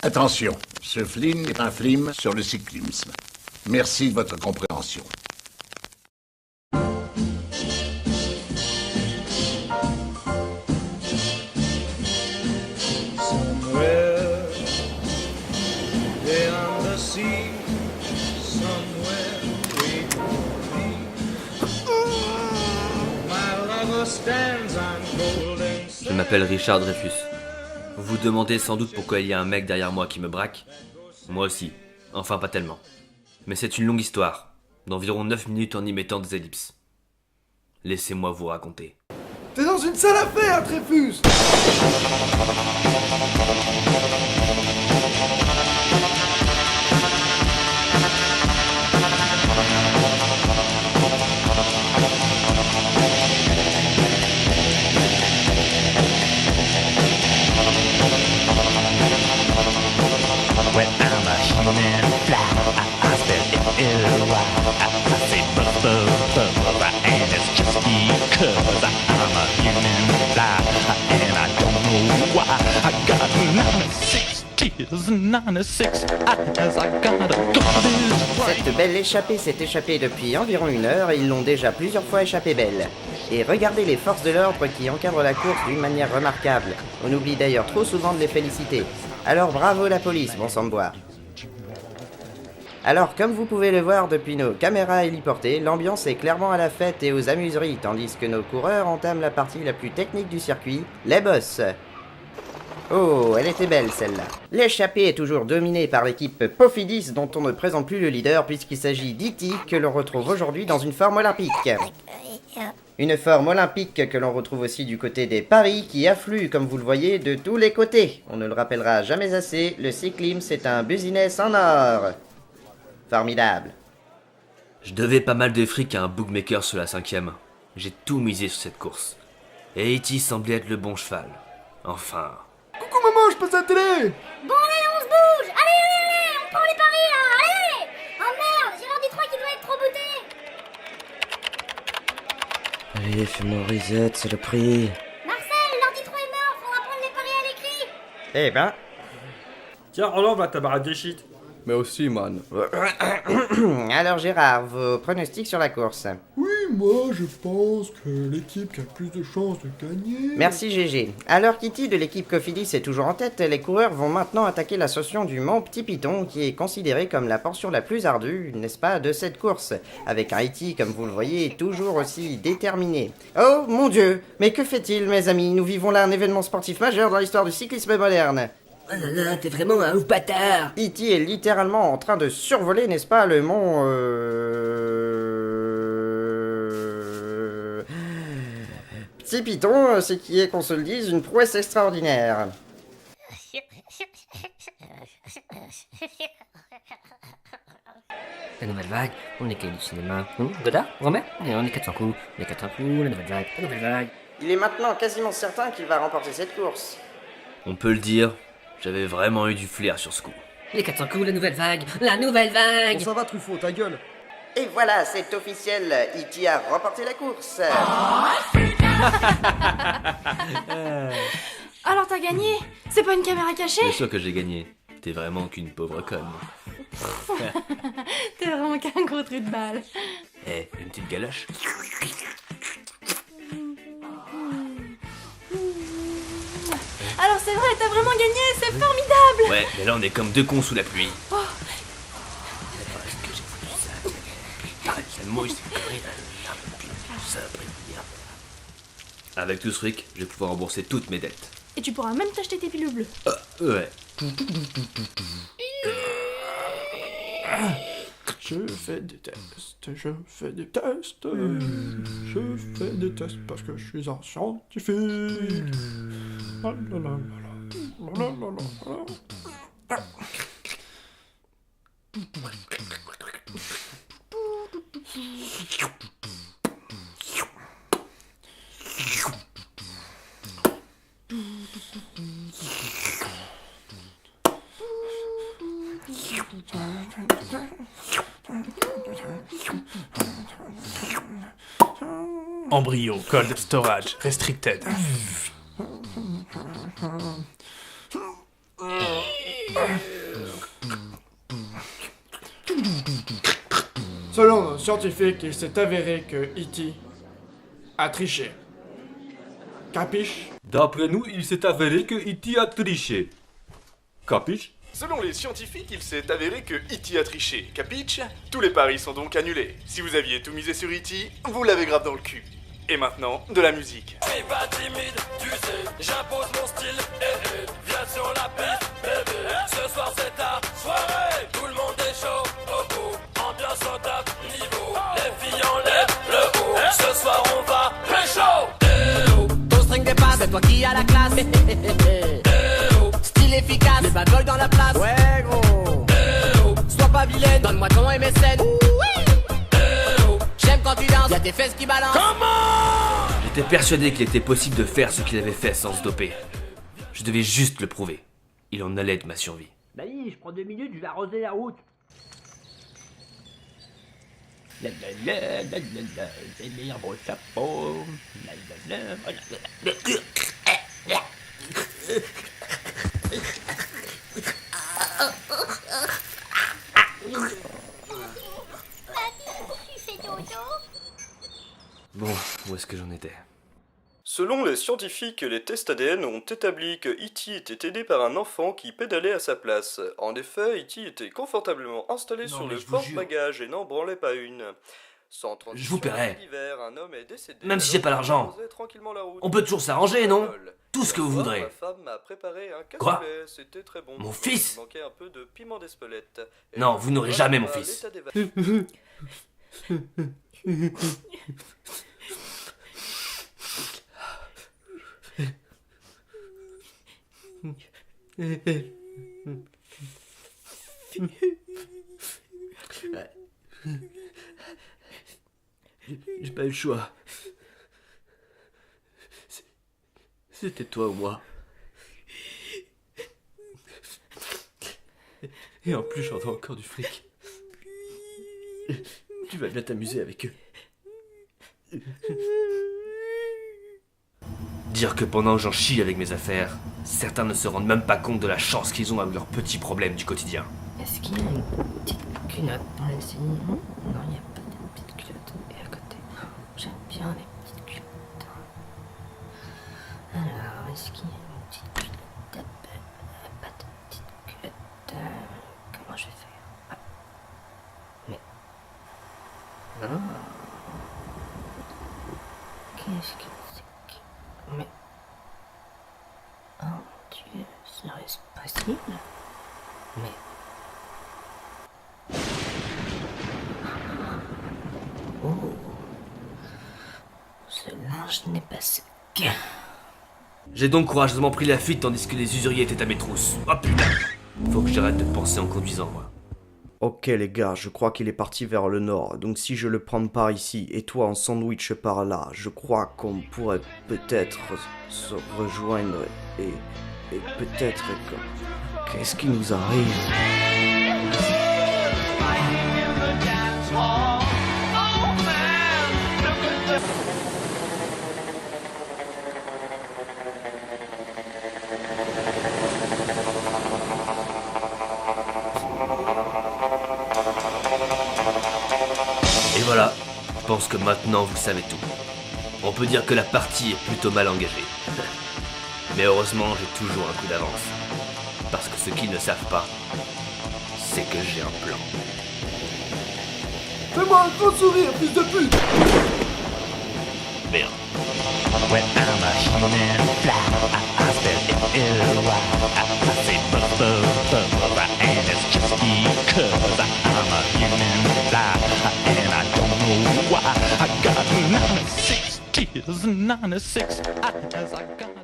Attention, ce film est un film sur le cyclisme. Merci de votre compréhension. Je m'appelle Richard Dreyfus. Vous vous demandez sans doute pourquoi il y a un mec derrière moi qui me braque. Moi aussi. Enfin, pas tellement. Mais c'est une longue histoire, d'environ 9 minutes en y mettant des ellipses. Laissez-moi vous raconter. T'es dans une sale affaire, Dreyfus! When I'm a human fly, I spell L-Y. I say buzz, and it's just because I'm a human fly, and I don't know why. I got 96 tears and 96 eyes. I gotta go this way. Cette belle échappée s'est échappée depuis environ 1 heure et ils l'ont déjà plusieurs fois échappée belle. Et regardez les forces de l'ordre qui encadrent la course d'une manière remarquable. On oublie d'ailleurs trop souvent de les féliciter. Alors bravo la police, bon sang de bois. Alors comme vous pouvez le voir depuis nos caméras héliportées, l'ambiance est clairement à la fête et aux amuseries, tandis que nos coureurs entament la partie la plus technique du circuit, les bosses. Oh, elle était belle celle-là. L'échappée est toujours dominée par l'équipe Pofidis dont on ne présente plus le leader puisqu'il s'agit d'E.T. que l'on retrouve aujourd'hui dans une forme olympique. Une forme olympique que l'on retrouve aussi du côté des paris qui affluent comme vous le voyez de tous les côtés. On ne le rappellera jamais assez, le cyclisme c'est un business en or. Formidable. Je devais pas mal de fric à un bookmaker sur la 5ème. J'ai tout misé sur cette course. Et E.T. semblait être le bon cheval. Enfin... Coucou maman, je passe à la télé! Bon allez, on se bouge! Allez, on prend les paris là! Allez! Oh merde, j'ai l'heure du 3 qui doit être trop bouté! Allez, fais-moi reset, c'est le prix. Marcel, l'heure du 3 est mort, faudra prendre les paris à l'écrit! Eh ben... Tiens, relance la tabac de shit. Mais aussi, man. Alors Gérard, vos pronostics sur la course. Oui, moi, je pense que l'équipe qui a plus de chances de gagner... Merci GG. Alors Kitty de l'équipe Cofidis est toujours en tête, les coureurs vont maintenant attaquer l'ascension du Mont Petit Piton qui est considéré comme la portion la plus ardue, n'est-ce pas, de cette course, avec un E.T. comme vous le voyez toujours aussi déterminé. Oh mon Dieu, mais que fait-il mes amis? Nous vivons là un événement sportif majeur dans l'histoire du cyclisme moderne. Oh là là, t'es vraiment un ouf bâtard! E.T. est littéralement en train de survoler, n'est-ce pas, le mont... Petit Piton, ce qui est, qu'on se le dise, une prouesse extraordinaire. La nouvelle vague, on est quel du cinéma? Godard? Romer? Et on est 400 coups, les 400 coups, la nouvelle vague, la nouvelle vague. Il est maintenant quasiment certain qu'il va remporter cette course. On peut le dire, j'avais vraiment eu du flair sur ce coup. Les 400 coups, la nouvelle vague, la nouvelle vague! Bon, ça va, Truffaut, ta gueule. Et voilà, c'est officiel, E.T. a remporté la course. Alors t'as gagné? C'est pas une caméra cachée? Bien sûr que j'ai gagné. T'es vraiment qu'une pauvre conne. T'es vraiment qu'un gros trou de balle. Eh, une petite galoche? Alors c'est vrai, t'as vraiment gagné, c'est formidable! Ouais, mais là on est comme deux cons sous la pluie. Oh. Est-ce que j'ai foutu ça? Arrête, ça mouille, c'est une connerie. Ça a pris de merde. Avec tout ce fric, je vais pouvoir rembourser toutes mes dettes. Et tu pourras même t'acheter tes pilules bleues. Ouais. Je fais des tests, je fais des tests, je fais des tests parce que je suis un scientifique. Ah là là là là, là là là là. Embryo, cold storage, restricted. scientifiques, il s'est avéré que E.T. a triché. Capiche? D'après nous, il s'est avéré que E.T. a triché. Capiche? Selon les scientifiques, il s'est avéré que E.T. a triché. Capiche? Tous les paris sont donc annulés. Si vous aviez tout misé sur E.T., vous l'avez grave dans le cul. Et maintenant, de la musique. Je suis pas timide, tu sais, j'impose mon style, viens sur la piste, bébé. Ce soir c'est ta soirée, tout le monde est chaud, au bout, ambiance au top niveau. Les filles enlèvent le haut, ce soir on va pécho. Ton string dépasse, c'est toi qui as la classe. Style efficace, les bad boys dans la place. Ouais gros. Sois pas vilaine, donne-moi ton MSN. J'aime quand tu danses, y'a tes fesses qui balancent. J'étais persuadé qu'il était possible de faire ce qu'il avait fait sans se doper. Je devais juste le prouver. Il en allait de ma survie. Bah oui, je prends 2 minutes, je vais arroser la route. La la la la la la, c'est le meilleur beau chapeau. La la la la. Bon, où est-ce que j'en étais? Selon les scientifiques, les tests ADN ont établi que E.T. était aidé par un enfant qui pédalait à sa place. En effet, E.T. était confortablement installé sur le porte-bagages et n'en branlait pas une. Je vous paierai. Un homme est décédé. Même si j'ai pas l'argent. On peut toujours s'arranger, non? Tout ce que vous voudrez. Ma femme m'a préparé un Quoi? cassoulet, c'était très bon. Mon fils? Il manquait un peu de piment d'Espelette. Non, vous n'aurez jamais mon fils. J'ai pas eu le choix. C'était toi ou moi. Et en plus, j'en ai encore du fric. Tu vas bien t'amuser avec eux. Dire que pendant que j'en chie avec mes affaires, certains ne se rendent même pas compte de la chance qu'ils ont avec leurs petits problèmes du quotidien. Est-ce qu'il y a une petite culotte dans les signes? Non, il n'y a pas de petite culotte. Et à côté, j'aime bien les petites culottes. Alors, est-ce qu'il y a une petite culotte? Pas de petite culotte. Comment je vais faire? Ah. Mais... Ah. Qu'est-ce que c'est que... Mais... Oh mon Dieu, serait-ce possible? Mais... Oh... Ce linge n'est pas sec. J'ai donc courageusement pris la fuite tandis que les usuriers étaient à mes trousses. Oh putain! Faut que j'arrête de penser en conduisant, moi. Ok les gars, je crois qu'il est parti vers le nord, donc si je le prends par ici et toi en sandwich par là, je crois qu'on pourrait peut-être se rejoindre et peut-être que... Qu'est-ce qui nous arrive? Et voilà, je pense que maintenant vous savez tout. On peut dire que la partie est plutôt mal engagée. Mais heureusement, j'ai toujours un coup d'avance. Parce que ce qu'ils ne savent pas, c'est que j'ai un plan. Fais-moi un grand sourire, fils de pute! Merde. When I'm a human fly, I spell L-Y. I say buzz, and it's just because I'm a human fly, and I don't know why. I got 96 tears, 96 eyes, I got